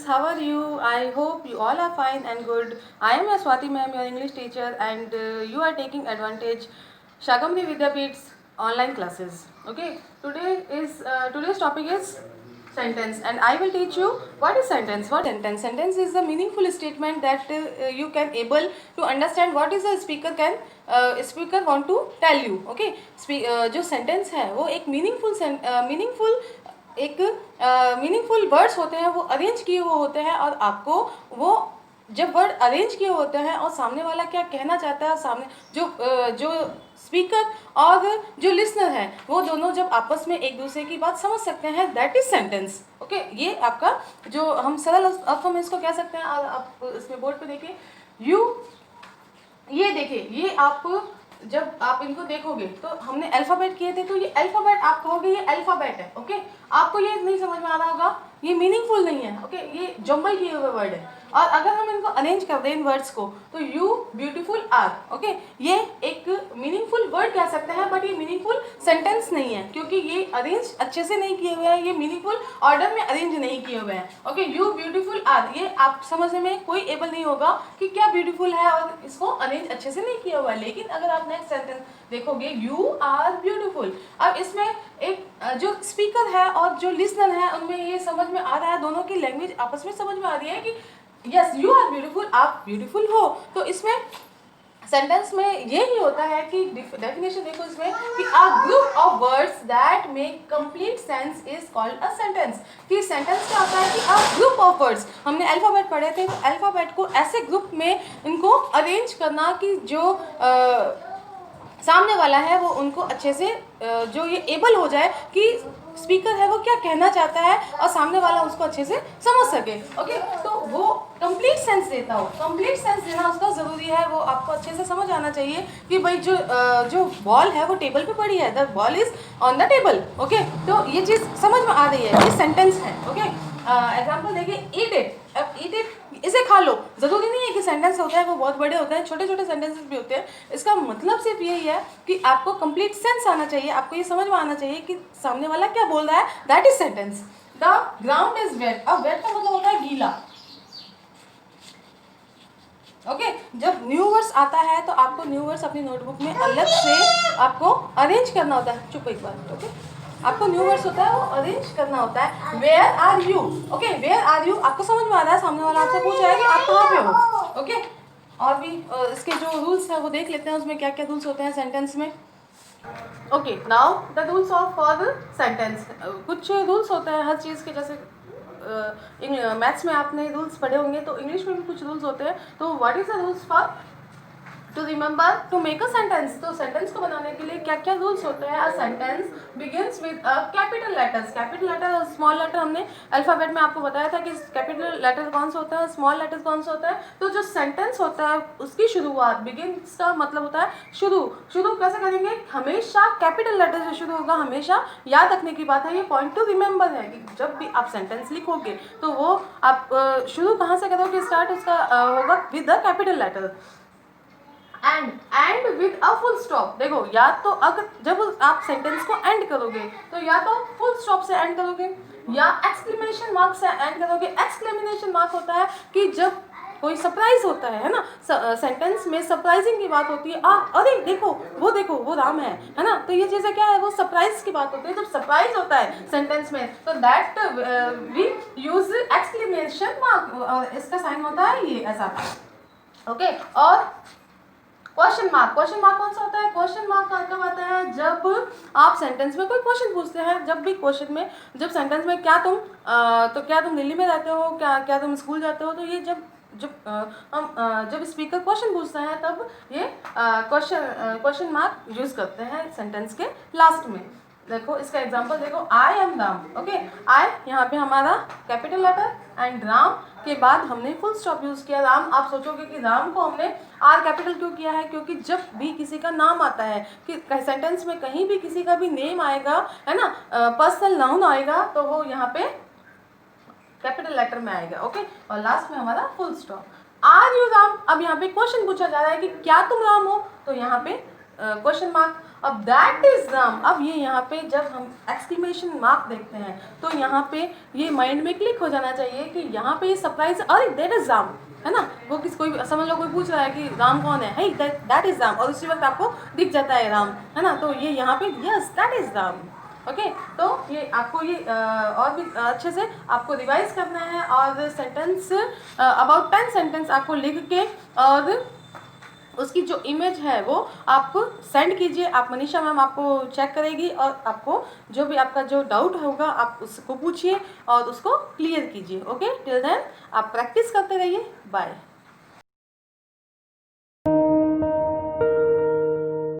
students, how are you? I hope you all are fine and good. I am Swati ma'am, your English teacher, and you are taking advantage Shagamni Vidyapeeth's online classes. Okay, today's topic is sentence, and I will teach you what is sentence. What sentence? Sentence is a meaningful statement that you can able to understand what is the speaker want to tell you. Okay, जो sentence है वो एक meaningful words होते हैं, वो arrange किए हुए होते हैं, और आपको वो जब वर्ड अरेंज किए होते हैं और सामने वाला क्या कहना चाहता है, सामने जो स्पीकर और जो लिसनर है वो दोनों जब आपस में एक दूसरे की बात समझ सकते हैं, दैट इज सेंटेंस. ओके, ये आपका जो हम सरल अर्थों में इसको कह सकते हैं. और आप इसमें बोर्ड पे देखिए, ये देखिए, ये आप जब आप इनको देखोगे तो हमने अल्फ़ाबेट किए थे, तो ये अल्फ़ाबेट आप कहोगे ये अल्फ़ाबेट है. ओके, आपको ये नहीं समझ में आ रहा होगा, ये मीनिंगफुल नहीं है. ओके, ये जम्बल किए हुए वर्ड है. और अगर हम इनको अरेंज कर दें इन वर्ड्स को, तो यू ब्यूटीफुल आर. ओके, ये एक मीनिंगफुल वर्ड कह सकते हैं, बट ये मीनिंगफुल सेंटेंस नहीं है, क्योंकि ये अरेंज अच्छे से नहीं किए हुए हैं, ये मीनिंगफुल ऑर्डर में अरेंज नहीं किए हुए हैं. ओके, यू ब्यूटीफुल आर, ये आप समझने में कोई एबल नहीं होगा कि क्या ब्यूटीफुल है और इसको अरेंज अच्छे से नहीं किया हुआ है. लेकिन अगर आप नेक्स्ट सेंटेंस देखोगे, यू आर ब्यूटीफुल, अब इसमें एक जो स्पीकर है और जो लिसनर है उनमें ये समझ में आ रहा है, दोनों की लैंग्वेज आपस में समझ में आ रही है कि यस यू आर ब्यूटीफुल, आप ब्यूटीफुल हो. तो इसमें सेंटेंस में ये ही होता है कि डेफिनेशन देखो इसमें कि a group of words that make complete sense is called a sentence. कि सेंटेंस क्या होता है कि अ ग्रुप ऑफ वर्ड्स, हमने अल्फ़ाबेट पढ़े थे, तो अल्फ़ाबेट को ऐसे ग्रुप में इनको अरेंज करना कि जो सामने वाला है वो उनको अच्छे से जो ये एबल हो जाए कि स्पीकर है वो क्या कहना चाहता है और सामने वाला उसको अच्छे से समझ सके. ओके, तो वो कंप्लीट सेंस देता हो. कंप्लीट सेंस देना उसका ज़रूरी है, वो आपको अच्छे से समझ आना चाहिए कि भाई जो बॉल है वो टेबल पे पड़ी है, the ball is on the table. Okay, तो ये चीज़ समझ में आ रही है, ये सेंटेंस है. ओके, एग्जाम्पल देखिए, ईट इट. अब ईट इट, इसे खा लो. ज़रूरी नहीं है कि सेंटेंस होता है वो बहुत बड़े होते हैं, छोटे छोटे सेंटेंसेस भी होते हैं. इसका मतलब सिर्फ यही है कि आपको कंप्लीट सेंस आना चाहिए, आपको ये समझ में आना चाहिए कि सामने वाला क्या बोल रहा है, that is sentence. The ground is wet. अब वेट का मतलब होता है गीला. ओके, जब न्यू वर्ड्स आता है तो आपको न्यू वर्ड्स अपनी नोटबुक में अलग से आपको अरेंज करना होता है. चुप एक बार. ओके, आपको न्यू वर्ड्स होता है वो अरेंज करना होता है. Where are you. Okay, where are you आपको समझ में आ रहा है, सामने वाला आपसे पूछ रहा है कि आप कहाँ पे हो. ओके, और भी इसके जो रूल्स है वो देख लेते हैं, उसमें क्या क्या रूल्स होते हैं सेंटेंस में. Okay, now the rules of for sentence. कुछ रूल्स होते हैं हर चीज़ के, जैसे मैथ्स में आपने रूल्स पढ़े होंगे, तो इंग्लिश में भी कुछ रूल्स होते हैं. तो what is the rules for to remember to make a sentence. तो सेंटेंस को बनाने के लिए क्या क्या रूल्स होते हैं. A sentence begins with a capital letters. Capital letter और स्मॉल लेटर, हमने अल्फ़ाबेट में आपको बताया था कि कैपिटल लेटर कौन सा होता है, स्मॉल लेटर कौन सा होता है. तो जो सेंटेंस होता है उसकी शुरुआत, बिगिंस का मतलब होता है शुरू. शुरू कैसे करेंगे, हमेशा कैपिटल लेटर से शुरू होगा. हमेशा याद रखने की बात है, ये पॉइंट टू रिमेंबर है कि जब भी आप सेंटेंस लिखोगे तो वो आप शुरू कहाँ से करोगे, स्टार्ट उसका होगा with the capital letter. End with a full stop. देखो, या तो अगर जब आप सेंटेंस को एंड करोगे तो या तो फुल स्टॉप से एंड करोगे या एक्सक्लेमेशन मार्क से एंड करोगे. एक्सक्लेमेशन मार्क होता है कि जब कोई सरप्राइज होता है ना, सेंटेंस में सरप्राइजिंग की बात होती है. अरे देखो वो राम है ना. तो ये चीज़ें क्या है, वो सरप्राइज की बात होती है. जब सरप्राइज होता है सेंटेंस में तो that we use exclamation mark, और इसका साइन होता है ये ऐसा. ओके, और क्वेश्चन मार्क. क्वेश्चन मार्क कौन सा होता है, क्वेश्चन मार्क कब आता है, जब आप सेंटेंस में कोई क्वेश्चन पूछते हैं. जब भी क्वेश्चन में, जब सेंटेंस में क्या तुम दिल्ली में रहते हो, क्या तुम स्कूल जाते हो, तो ये जब स्पीकर क्वेश्चन पूछता है तब ये क्वेश्चन मार्क यूज करते हैं सेंटेंस के लास्ट में. देखो इसका एग्जांपल देखो, आई एम राम. ओके, आई यहाँ पे हमारा कैपिटल लेटर एंड राम के बाद हमने फुल स्टॉप यूज़ किया. राम, आप सोचोगे कि राम को हमने आर कैपिटल क्यों किया है, क्योंकि जब भी किसी का नाम आता है कि सेंटेंस में कहीं भी किसी का भी नेम आएगा, है ना, पर्सनल नाउन आएगा, तो वो यहाँ पे कैपिटल लेटर में आएगा. ओके, और लास्ट में हमारा full stop. Are you Ram. अब यहाँ पे क्वेश्चन पूछा जा रहा है कि क्या तुम राम हो, तो यहाँ पे क्वेश्चन मार्क. अब दैट इज राम, अब ये यहाँ पे जब हम एक्सक्लेमेशन मार्क देखते हैं तो यहाँ पे ये माइंड में क्लिक हो जाना चाहिए कि यहाँ पे ये सरप्राइज, अरे दैट इज राम, है ना। वो किस कोई समझ लो कोई पूछ रहा है कि राम कौन है, दैट इज राम, और उसी वक्त आपको दिख जाता है राम, है ना। तो ये यहाँ पे yes that is Ram. Okay, तो ये आपको ये और भी अच्छे से आपको रिवाइज करना है, और सेंटेंस अबाउट 10 सेंटेंस आपको लिख के और उसकी जो इमेज है वो आपको सेंड कीजिए। आप मनीषा मैम आपको चेक करेगी और आपको जो भी आपका जो डाउट होगा आप उसको पूछिए और उसको क्लियर कीजिए। ओके, टिल देन आप प्रैक्टिस करते रहिए। बाय।